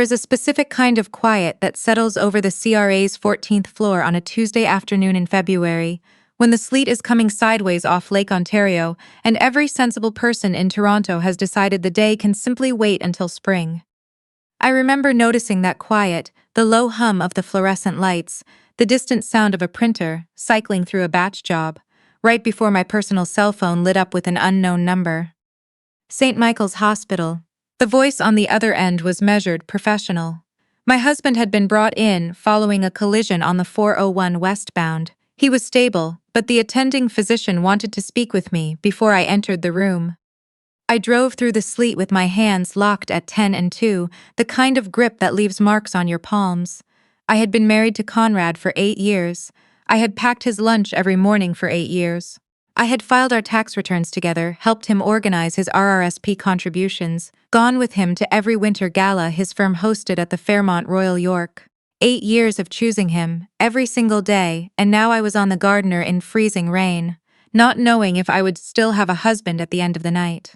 There is a specific kind of quiet that settles over the CRA's 14th floor on a Tuesday afternoon in February, when the sleet is coming sideways off Lake Ontario and every sensible person in Toronto has decided the day can simply wait until spring. I remember noticing that quiet, the low hum of the fluorescent lights, the distant sound of a printer cycling through a batch job, right before my personal cell phone lit up with an unknown number. St. Michael's Hospital. The voice on the other end was measured, professional. My husband had been brought in following a collision on the 401 westbound. He was stable, but the attending physician wanted to speak with me before I entered the room. I drove through the sleet with my hands locked at 10 and 2, the kind of grip that leaves marks on your palms. I had been married to Conrad for 8 years. I had packed his lunch every morning for 8 years. I had filed our tax returns together, helped him organize his RRSP contributions, gone with him to every winter gala his firm hosted at the Fairmont Royal York. 8 years of choosing him, every single day, and now I was on the Gardiner in freezing rain, not knowing if I would still have a husband at the end of the night.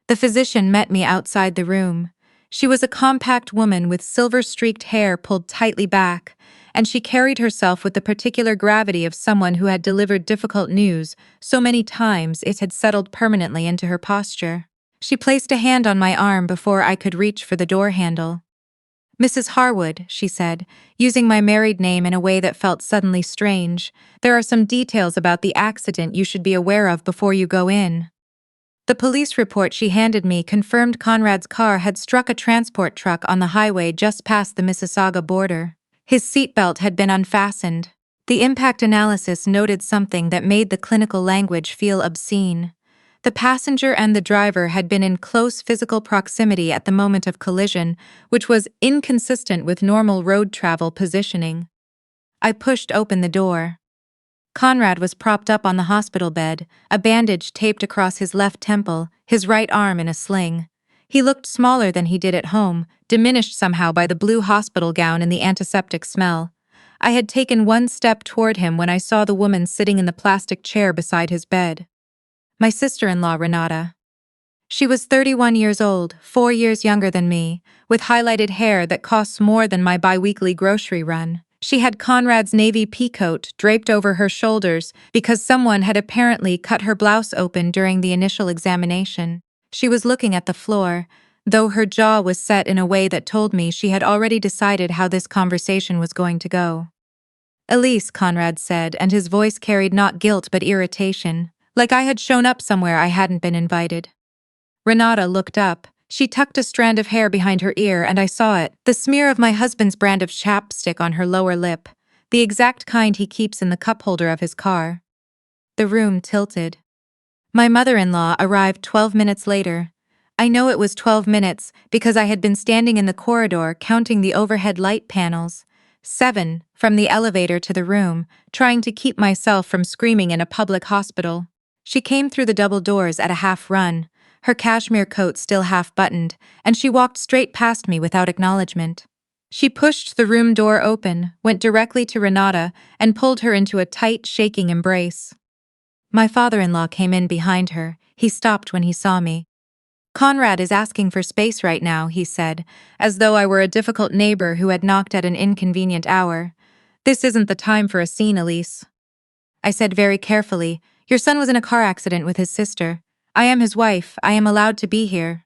The physician met me outside the room. She was a compact woman with silver-streaked hair pulled tightly back, and she carried herself with the particular gravity of someone who had delivered difficult news so many times it had settled permanently into her posture. She placed a hand on my arm before I could reach for the door handle. "Mrs. Harwood," she said, using my married name in a way that felt suddenly strange, "there are some details about the accident you should be aware of before you go in." The police report she handed me confirmed Conrad's car had struck a transport truck on the highway just past the Mississauga border. His seatbelt had been unfastened. The impact analysis noted something that made the clinical language feel obscene. The passenger and the driver had been in close physical proximity at the moment of collision, which was inconsistent with normal road travel positioning. I pushed open the door. Conrad was propped up on the hospital bed, a bandage taped across his left temple, his right arm in a sling. He looked smaller than he did at home, diminished somehow by the blue hospital gown and the antiseptic smell. I had taken one step toward him when I saw the woman sitting in the plastic chair beside his bed. My sister-in-law, Renata. She was 31 years old, 4 years younger than me, with highlighted hair that costs more than my bi-weekly grocery run. She had Conrad's navy peacoat draped over her shoulders because someone had apparently cut her blouse open during the initial examination. She was looking at the floor, though her jaw was set in a way that told me she had already decided how this conversation was going to go. "Elise," Conrad said, and his voice carried not guilt but irritation, like I had shown up somewhere I hadn't been invited. Renata looked up. She tucked a strand of hair behind her ear and I saw it, the smear of my husband's brand of chapstick on her lower lip, the exact kind he keeps in the cup holder of his car. The room tilted. My mother-in-law arrived 12 minutes later. I know it was 12 minutes because I had been standing in the corridor counting the overhead light panels, 7 from the elevator to the room, trying to keep myself from screaming in a public hospital. She came through the double doors at a half run, her cashmere coat still half-buttoned, and she walked straight past me without acknowledgement. She pushed the room door open, went directly to Renata, and pulled her into a tight, shaking embrace. My father-in-law came in behind her. He stopped when he saw me. "Conrad is asking for space right now," he said, as though I were a difficult neighbor who had knocked at an inconvenient hour. "This isn't the time for a scene, Elise." I said very carefully, "Your son was in a car accident with his sister. I am his wife. I am allowed to be here."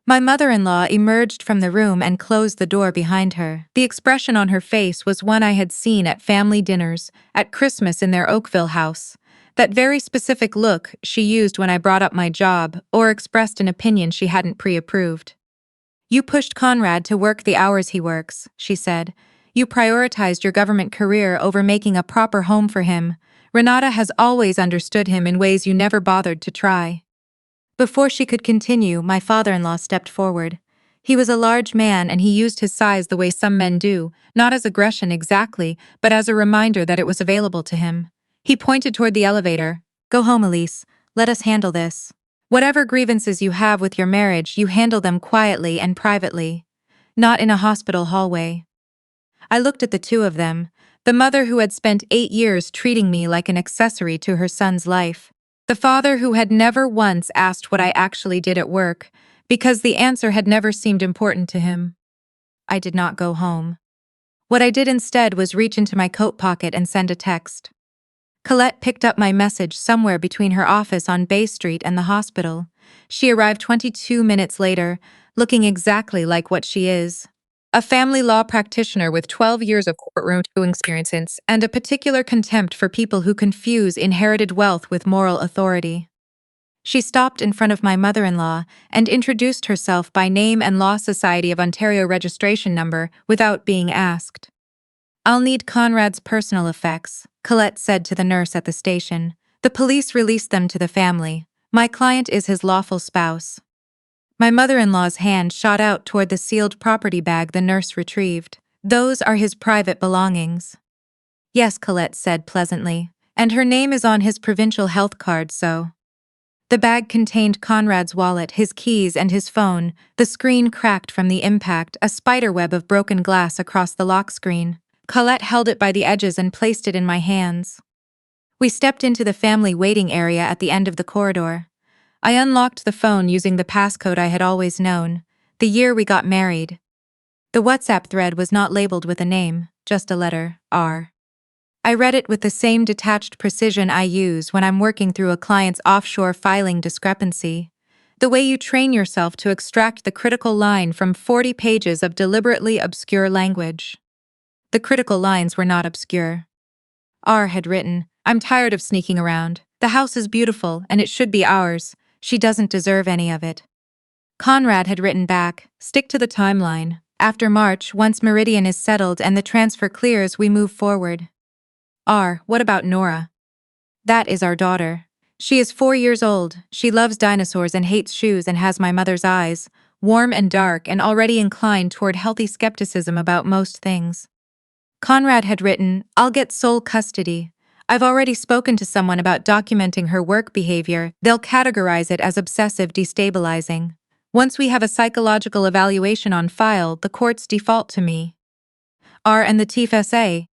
My mother-in-law emerged from the room and closed the door behind her. The expression on her face was one I had seen at family dinners, at Christmas in their Oakville house. That very specific look she used when I brought up my job or expressed an opinion she hadn't pre-approved. "You pushed Conrad to work the hours he works," she said. "You prioritized your government career over making a proper home for him. Renata has always understood him in ways you never bothered to try." Before she could continue, my father-in-law stepped forward. He was a large man and he used his size the way some men do, not as aggression exactly, but as a reminder that it was available to him. He pointed toward the elevator. "Go home, Elise. Let us handle this. Whatever grievances you have with your marriage, you handle them quietly and privately. Not in a hospital hallway." I looked at the two of them, the mother who had spent 8 years treating me like an accessory to her son's life. The father who had never once asked what I actually did at work, because the answer had never seemed important to him. I did not go home. What I did instead was reach into my coat pocket and send a text. Colette picked up my message somewhere between her office on Bay Street and the hospital. She arrived 22 minutes later, looking exactly like what she is. A family law practitioner with 12 years of courtroom experience and a particular contempt for people who confuse inherited wealth with moral authority. She stopped in front of my mother-in-law and introduced herself by name and Law Society of Ontario registration number without being asked. "I'll need Conrad's personal effects," Colette said to the nurse at the station. "The police released them to the family. My client is his lawful spouse." My mother-in-law's hand shot out toward the sealed property bag the nurse retrieved. "Those are his private belongings." "Yes," Colette said pleasantly, "and her name is on his provincial health card, so." The bag contained Conrad's wallet, his keys, and his phone. The screen cracked from the impact, a spiderweb of broken glass across the lock screen. Colette held it by the edges and placed it in my hands. We stepped into the family waiting area at the end of the corridor. I unlocked the phone using the passcode I had always known, the year we got married. The WhatsApp thread was not labeled with a name, just a letter, R. I read it with the same detached precision I use when I'm working through a client's offshore filing discrepancy. The way you train yourself to extract the critical line from 40 pages of deliberately obscure language. The critical lines were not obscure. R had written, "I'm tired of sneaking around. The house is beautiful and it should be ours. She doesn't deserve any of it." Conrad had written back, "Stick to the timeline. After March, once Meridian is settled and the transfer clears, we move forward." R, "What about Nora?" "That is our daughter. She is 4 years old. She loves dinosaurs and hates shoes and has my mother's eyes, warm and dark and already inclined toward healthy skepticism about most things." Conrad had written, "I'll get sole custody. I've already spoken to someone about documenting her work behavior. They'll categorize it as obsessive destabilizing. Once we have a psychological evaluation on file, the courts default to me." R and the TFSA.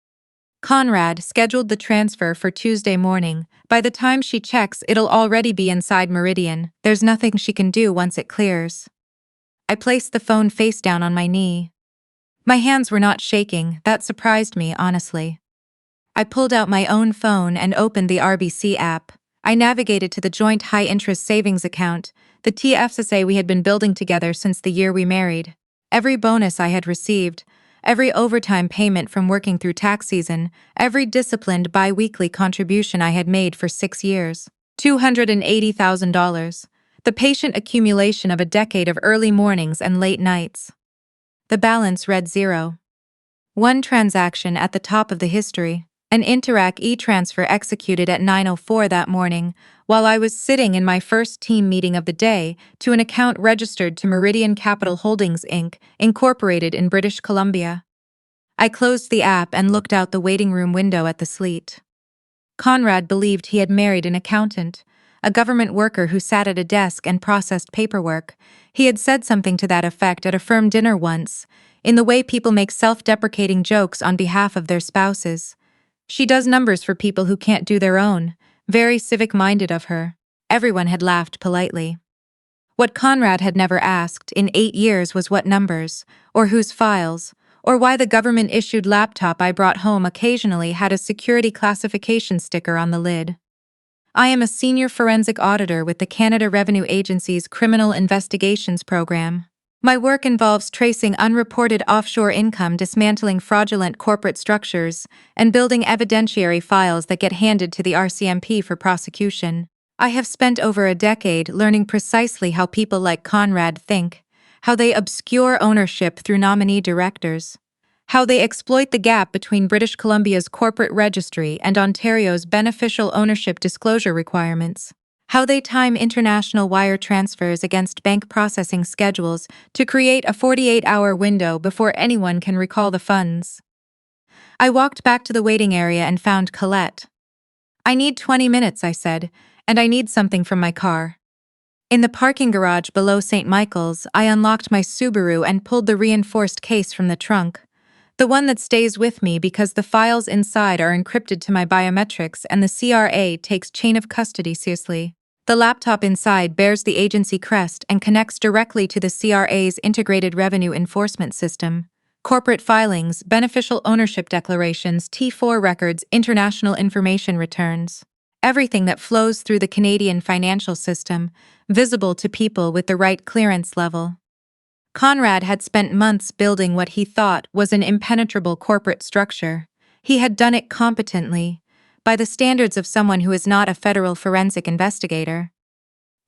Conrad scheduled the transfer for Tuesday morning. By the time she checks, it'll already be inside Meridian. There's nothing she can do once it clears. I placed the phone face down on my knee. My hands were not shaking. That surprised me, honestly. I pulled out my own phone and opened the RBC app. I navigated to the joint high-interest savings account, the TFSA we had been building together since the year we married. Every bonus I had received, every overtime payment from working through tax season, every disciplined bi-weekly contribution I had made for 6 years. $280,000. The patient accumulation of a decade of early mornings and late nights. The balance read 0. One transaction at the top of the history. An Interac e-transfer executed at 9:04 that morning, while I was sitting in my first team meeting of the day, to an account registered to Meridian Capital Holdings Inc., incorporated in British Columbia. I closed the app and looked out the waiting room window at the sleet. Conrad believed he had married an accountant, a government worker who sat at a desk and processed paperwork. He had said something to that effect at a firm dinner once, in the way people make self-deprecating jokes on behalf of their spouses. "She does numbers for people who can't do their own." Very civic-minded of her. Everyone had laughed politely. What Conrad had never asked in 8 years was what numbers, or whose files, or why the government-issued laptop I brought home occasionally had a security classification sticker on the lid. I am a senior forensic auditor with the Canada Revenue Agency's Criminal Investigations Program. My work involves tracing unreported offshore income, dismantling fraudulent corporate structures, and building evidentiary files that get handed to the RCMP for prosecution. I have spent over a decade learning precisely how people like Conrad think, how they obscure ownership through nominee directors, how they exploit the gap between British Columbia's corporate registry and Ontario's beneficial ownership disclosure requirements. How they time international wire transfers against bank processing schedules to create a 48-hour window before anyone can recall the funds. I walked back to the waiting area and found Colette. "I need 20 minutes, I said, "and I need something from my car." In the parking garage below St. Michael's, I unlocked my Subaru and pulled the reinforced case from the trunk. The one that stays with me because the files inside are encrypted to my biometrics and the CRA takes chain of custody seriously. The laptop inside bears the agency crest and connects directly to the CRA's integrated revenue enforcement system. corporate filings, beneficial ownership declarations, T4 records, international information returns. Everything that flows through the Canadian financial system, visible to people with the right clearance level. Conrad had spent months building what he thought was an impenetrable corporate structure. He had done it competently, by the standards of someone who is not a federal forensic investigator.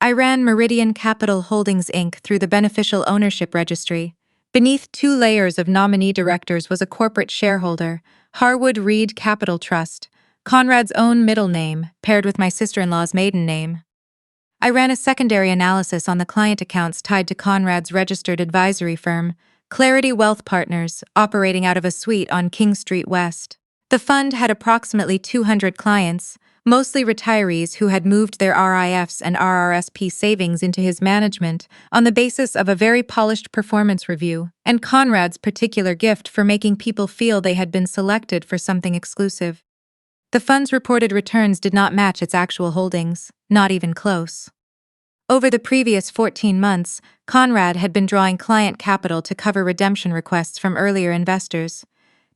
I ran Meridian Capital Holdings Inc. through the beneficial ownership registry. Beneath 2 layers of nominee directors was a corporate shareholder, Harwood Reed Capital Trust, Conrad's own middle name, paired with my sister-in-law's maiden name. I ran a secondary analysis on the client accounts tied to Conrad's registered advisory firm, Clarity Wealth Partners, operating out of a suite on King Street West. The fund had approximately 200 clients, mostly retirees who had moved their RIFs and RRSP savings into his management on the basis of a very polished performance review, and Conrad's particular gift for making people feel they had been selected for something exclusive. The fund's reported returns did not match its actual holdings, not even close. Over the previous 14 months, Conrad had been drawing client capital to cover redemption requests from earlier investors.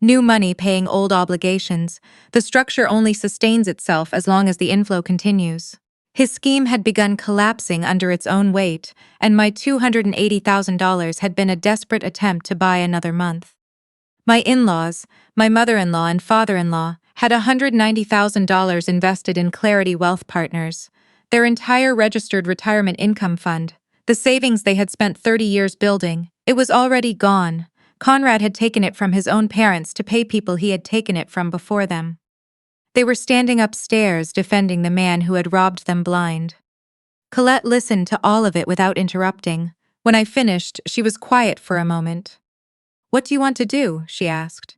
New money paying old obligations, the structure only sustains itself as long as the inflow continues. His scheme had begun collapsing under its own weight, and my $280,000 had been a desperate attempt to buy another month. My in-laws, my mother-in-law and father-in-law, had $190,000 invested in Clarity Wealth Partners, their entire registered retirement income fund. The savings they had spent 30 years building, it was already gone. Conrad had taken it from his own parents to pay people he had taken it from before them. They were standing upstairs defending the man who had robbed them blind. Colette listened to all of it without interrupting. When I finished, she was quiet for a moment. "What do you want to do?" she asked.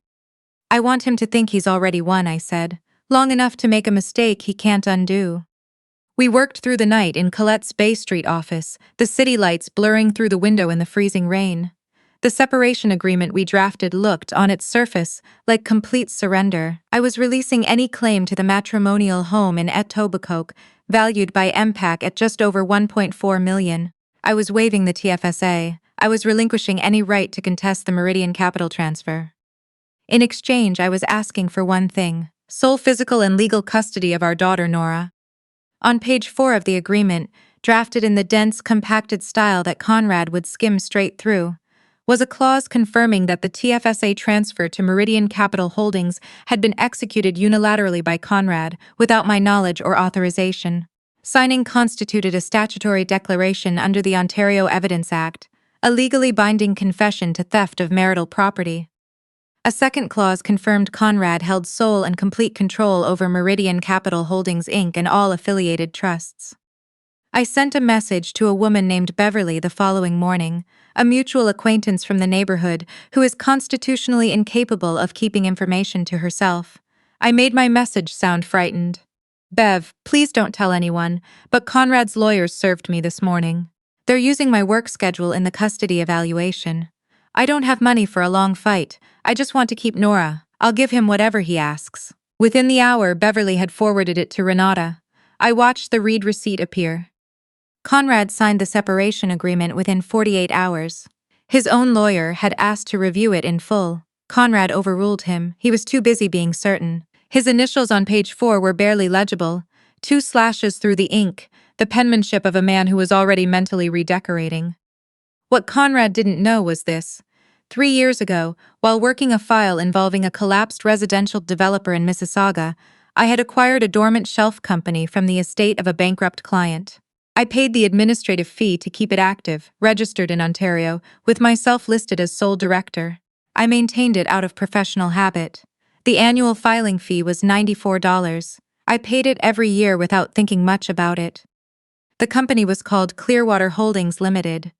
"I want him to think he's already won," I said. "Long enough to make a mistake he can't undo." We worked through the night in Colette's Bay Street office, the city lights blurring through the window in the freezing rain. The separation agreement we drafted looked, on its surface, like complete surrender. I was releasing any claim to the matrimonial home in Etobicoke, valued by MPAC at just over $1.4 million. I was waiving the TFSA. I was relinquishing any right to contest the Meridian capital transfer. In exchange, I was asking for one thing: sole physical and legal custody of our daughter Nora. On page 4 of the agreement, drafted in the dense, compacted style that Conrad would skim straight through, was a clause confirming that the TFSA transfer to Meridian Capital Holdings had been executed unilaterally by Conrad, without my knowledge or authorization. Signing constituted a statutory declaration under the Ontario Evidence Act, a legally binding confession to theft of marital property. A second clause confirmed Conrad held sole and complete control over Meridian Capital Holdings Inc. and all affiliated trusts. I sent a message to a woman named Beverly the following morning, a mutual acquaintance from the neighborhood who is constitutionally incapable of keeping information to herself. I made my message sound frightened. "Bev, please don't tell anyone, but Conrad's lawyers served me this morning. They're using my work schedule in the custody evaluation. I don't have money for a long fight. I just want to keep Nora. I'll give him whatever he asks." Within the hour, Beverly had forwarded it to Renata. I watched the read receipt appear. Conrad signed the separation agreement within 48 hours. His own lawyer had asked to review it in full. Conrad overruled him. He was too busy being certain. His initials on page 4 were barely legible, 2 slashes through the ink, the penmanship of a man who was already mentally redecorating. What Conrad didn't know was this. 3 years ago, while working a file involving a collapsed residential developer in Mississauga, I had acquired a dormant shelf company from the estate of a bankrupt client. I paid the administrative fee to keep it active, registered in Ontario, with myself listed as sole director. I maintained it out of professional habit. The annual filing fee was $94. I paid it every year without thinking much about it. The company was called Clearwater Holdings Limited.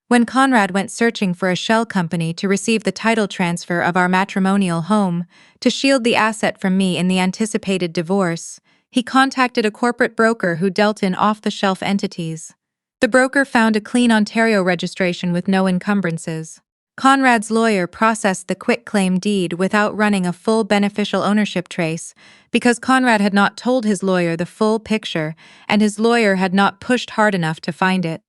When Conrad went searching for a shell company to receive the title transfer of our matrimonial home, to shield the asset from me in the anticipated divorce, he contacted a corporate broker who dealt in off-the-shelf entities. The broker found a clean Ontario registration with no encumbrances. Conrad's lawyer processed the quitclaim deed without running a full beneficial ownership trace because Conrad had not told his lawyer the full picture and his lawyer had not pushed hard enough to find it.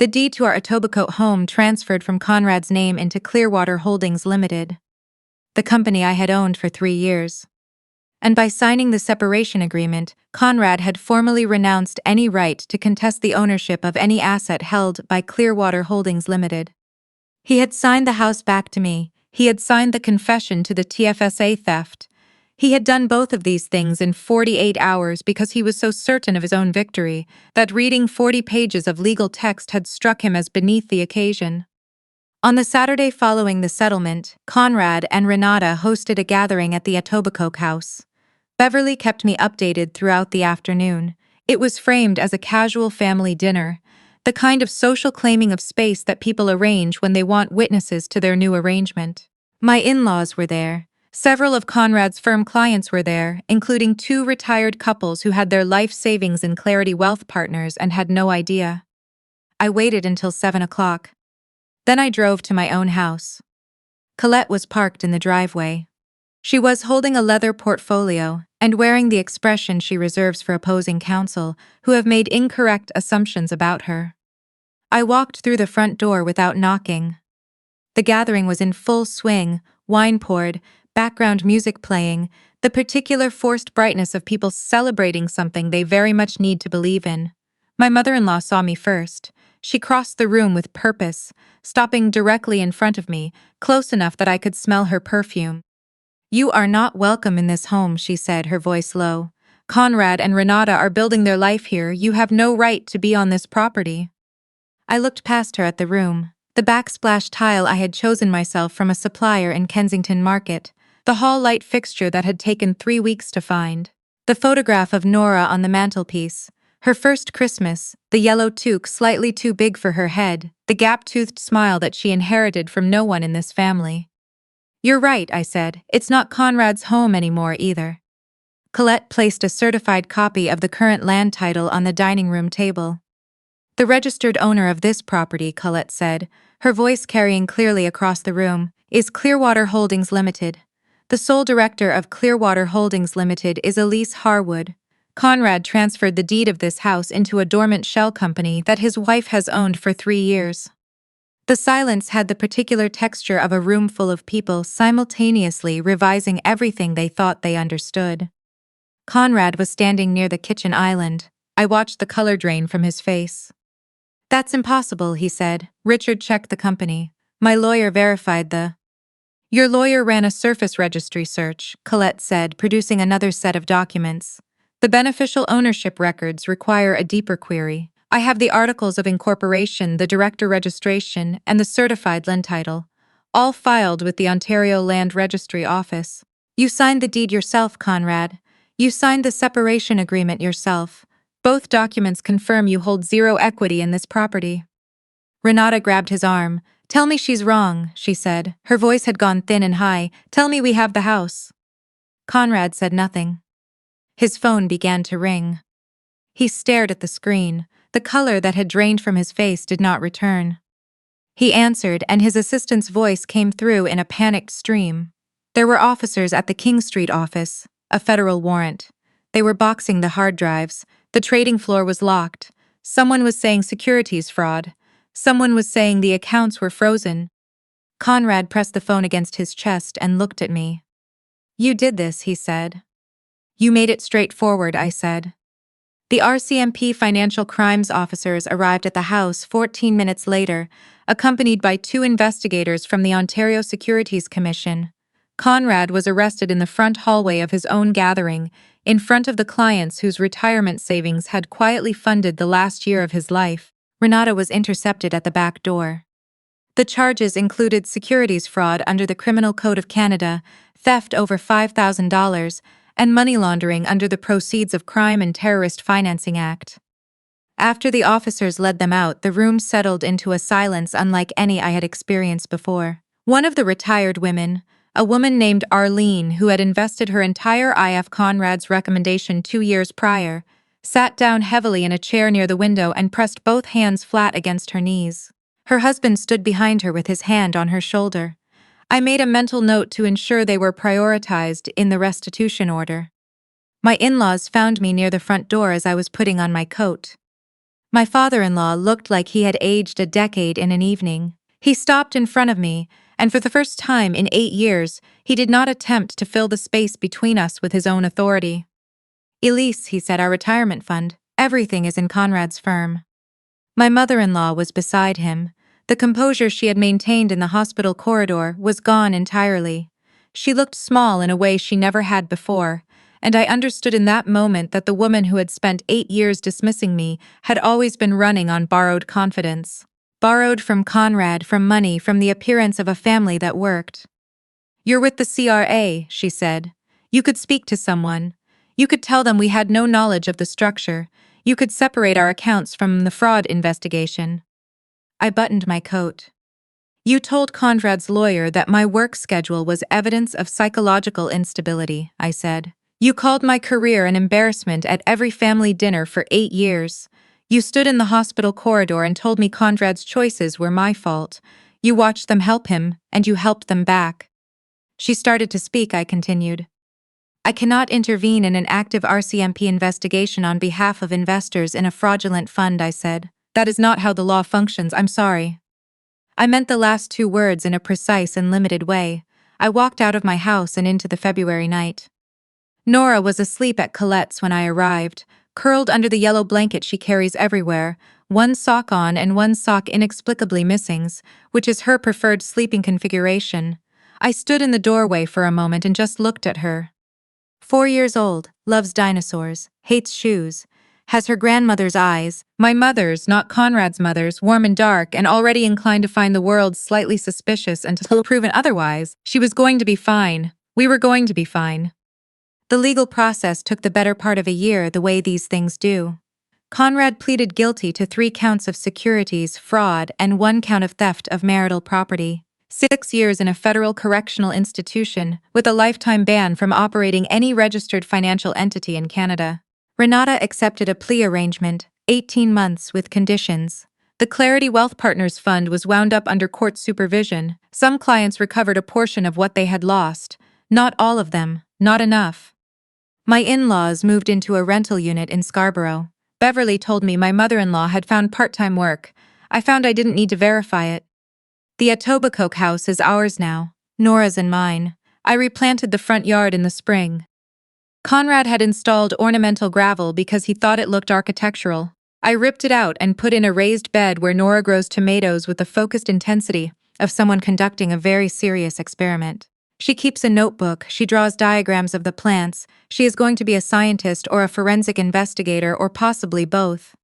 The deed to our Etobicoke home transferred from Conrad's name into Clearwater Holdings Limited, the company I had owned for 3 years. And by signing the separation agreement, Conrad had formally renounced any right to contest the ownership of any asset held by Clearwater Holdings Limited. He had signed the house back to me. He had signed the confession to the TFSA theft. He had done both of these things in 48 hours because he was so certain of his own victory that reading 40 pages of legal text had struck him as beneath the occasion. On the Saturday following the settlement, Conrad and Renata hosted a gathering at the Etobicoke house. Beverly kept me updated throughout the afternoon. It was framed as a casual family dinner, the kind of social claiming of space that people arrange when they want witnesses to their new arrangement. My in-laws were there. Several of Conrad's firm clients were there, including 2 retired couples who had their life savings in Clarity Wealth Partners and had no idea. I waited until 7 o'clock. Then I drove to my own house. Colette was parked in the driveway. She was holding a leather portfolio and wearing the expression she reserves for opposing counsel who have made incorrect assumptions about her. I walked through the front door without knocking. The gathering was in full swing, wine poured, background music playing, the particular forced brightness of people celebrating something they very much need to believe in. My mother-in-law saw me first. She crossed the room with purpose, stopping directly in front of me, close enough that I could smell her perfume. "You are not welcome in this home," she said, her voice low. "Conrad and Renata are building their life here. You have no right to be on this property." I looked past her at the room, the backsplash tile I had chosen myself from a supplier in Kensington Market, the hall light fixture that had taken 3 weeks to find, the photograph of Nora on the mantelpiece, her first Christmas, the yellow toque slightly too big for her head, the gap-toothed smile that she inherited from no one in this family. "You're right," I said. "It's not Conrad's home anymore either." Colette placed a certified copy of the current land title on the dining room table. "The registered owner of this property," Colette said, her voice carrying clearly across the room, "is Clearwater Holdings Limited. The sole director of Clearwater Holdings Limited is Elise Harwood. Conrad transferred the deed of this house into a dormant shell company that his wife has owned for 3 years." The silence had the particular texture of a room full of people simultaneously revising everything they thought they understood. Conrad was standing near the kitchen island. I watched the color drain from his face. "That's impossible," he said. "Richard checked the company. My lawyer verified the—" "Your lawyer ran a surface registry search," Colette said, producing another set of documents. "The beneficial ownership records require a deeper query. I have the articles of incorporation, the director registration, and the certified land title, all filed with the Ontario Land Registry Office. You signed the deed yourself, Conrad. You signed the separation agreement yourself. Both documents confirm you hold 0 equity in this property." Renata grabbed his arm. "Tell me she's wrong," she said. Her voice had gone thin and high. "Tell me we have the house." Conrad said nothing. His phone began to ring. He stared at the screen. The color that had drained from his face did not return. He answered, and his assistant's voice came through in a panicked stream. There were officers at the King Street office, a federal warrant. They were boxing the hard drives. The trading floor was locked. Someone was saying securities fraud. Someone was saying the accounts were frozen. Conrad pressed the phone against his chest and looked at me. "You did this," he said. "You made it straightforward," I said. The RCMP financial crimes officers arrived at the house 14 minutes later, accompanied by 2 investigators from the Ontario Securities Commission. Conrad was arrested in the front hallway of his own gathering, in front of the clients whose retirement savings had quietly funded the last year of his life. Renata was intercepted at the back door. The charges included securities fraud under the Criminal Code of Canada, theft over $5,000, and money laundering under the Proceeds of Crime and Terrorist Financing Act. After the officers led them out, the room settled into a silence unlike any I had experienced before. One of the retired women, a woman named Arlene who had invested her entire IF Conrad's recommendation 2 years prior, sat down heavily in a chair near the window and pressed both hands flat against her knees. Her husband stood behind her with his hand on her shoulder. I made a mental note to ensure they were prioritized in the restitution order. My in-laws found me near the front door as I was putting on my coat. My father-in-law looked like he had aged a decade in an evening. He stopped in front of me, and for the first time in 8 years, he did not attempt to fill the space between us with his own authority. Elise, he said, our retirement fund. Everything is in Conrad's firm. My mother-in-law was beside him. The composure she had maintained in the hospital corridor was gone entirely. She looked small in a way she never had before, and I understood in that moment that the woman who had spent 8 years dismissing me had always been running on borrowed confidence. Borrowed from Conrad, from money, from the appearance of a family that worked. "You're with the CRA," she said. "You could speak to someone. You could tell them we had no knowledge of the structure. You could separate our accounts from the fraud investigation." I buttoned my coat. "You told Conrad's lawyer that my work schedule was evidence of psychological instability," I said. "You called my career an embarrassment at every family dinner for 8 years. You stood in the hospital corridor and told me Conrad's choices were my fault. You watched them help him, and you helped them back." She started to speak, I continued. "I cannot intervene in an active RCMP investigation on behalf of investors in a fraudulent fund," I said. "That is not how the law functions, I'm sorry." I meant the last 2 words in a precise and limited way. I walked out of my house and into the February night. Nora was asleep at Colette's when I arrived, curled under the yellow blanket she carries everywhere, one sock on and one sock inexplicably missing, which is her preferred sleeping configuration. I stood in the doorway for a moment and just looked at her. 4 years old, loves dinosaurs, hates shoes, has her grandmother's eyes, my mother's, not Conrad's mother's, warm and dark, and already inclined to find the world slightly suspicious until proven otherwise. She was going to be fine. We were going to be fine. The legal process took the better part of a year, the way these things do. Conrad pleaded guilty to 3 counts of securities fraud and 1 count of theft of marital property. 6 years in a federal correctional institution, with a lifetime ban from operating any registered financial entity in Canada. Renata accepted a plea arrangement, 18 months with conditions. The Clarity Wealth Partners Fund was wound up under court supervision. Some clients recovered a portion of what they had lost. Not all of them, not enough. My in-laws moved into a rental unit in Scarborough. Beverly told me my mother-in-law had found part-time work. I found I didn't need to verify it. The Etobicoke house is ours now, Nora's and mine. I replanted the front yard in the spring. Conrad had installed ornamental gravel because he thought it looked architectural. I ripped it out and put in a raised bed where Nora grows tomatoes with the focused intensity of someone conducting a very serious experiment. She keeps a notebook, she draws diagrams of the plants. She is going to be a scientist or a forensic investigator or possibly both.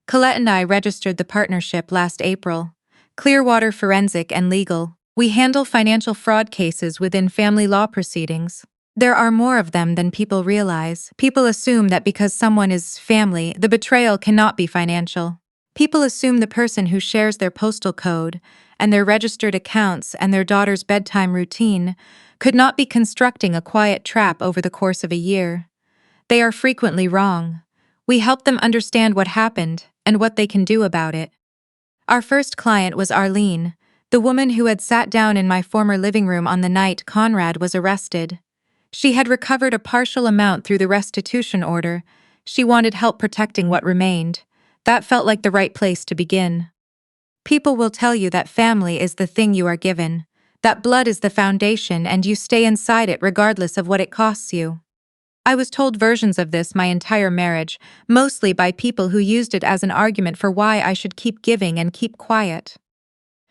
Colette and I registered the partnership last April. Clearwater Forensic and Legal. We handle financial fraud cases within family law proceedings. There are more of them than people realize. People assume that because someone is family, the betrayal cannot be financial. People assume the person who shares their postal code and their registered accounts and their daughter's bedtime routine could not be constructing a quiet trap over the course of a year. They are frequently wrong. We help them understand what happened and what they can do about it. Our first client was Arlene, the woman who had sat down in my former living room on the night Conrad was arrested. She had recovered a partial amount through the restitution order. She wanted help protecting what remained. That felt like the right place to begin. People will tell you that family is the thing you are given, that blood is the foundation and you stay inside it regardless of what it costs you. I was told versions of this my entire marriage, mostly by people who used it as an argument for why I should keep giving and keep quiet.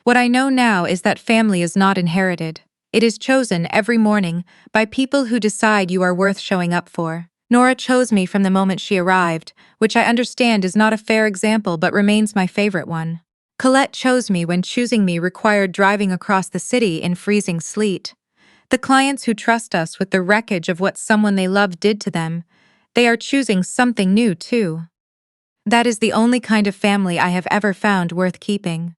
What I know now is that family is not inherited. It is chosen every morning by people who decide you are worth showing up for. Nora chose me from the moment she arrived, which I understand is not a fair example but remains my favorite one. Colette chose me when choosing me required driving across the city in freezing sleet. The clients who trust us with the wreckage of what someone they love did to them, they are choosing something new too. That is the only kind of family I have ever found worth keeping.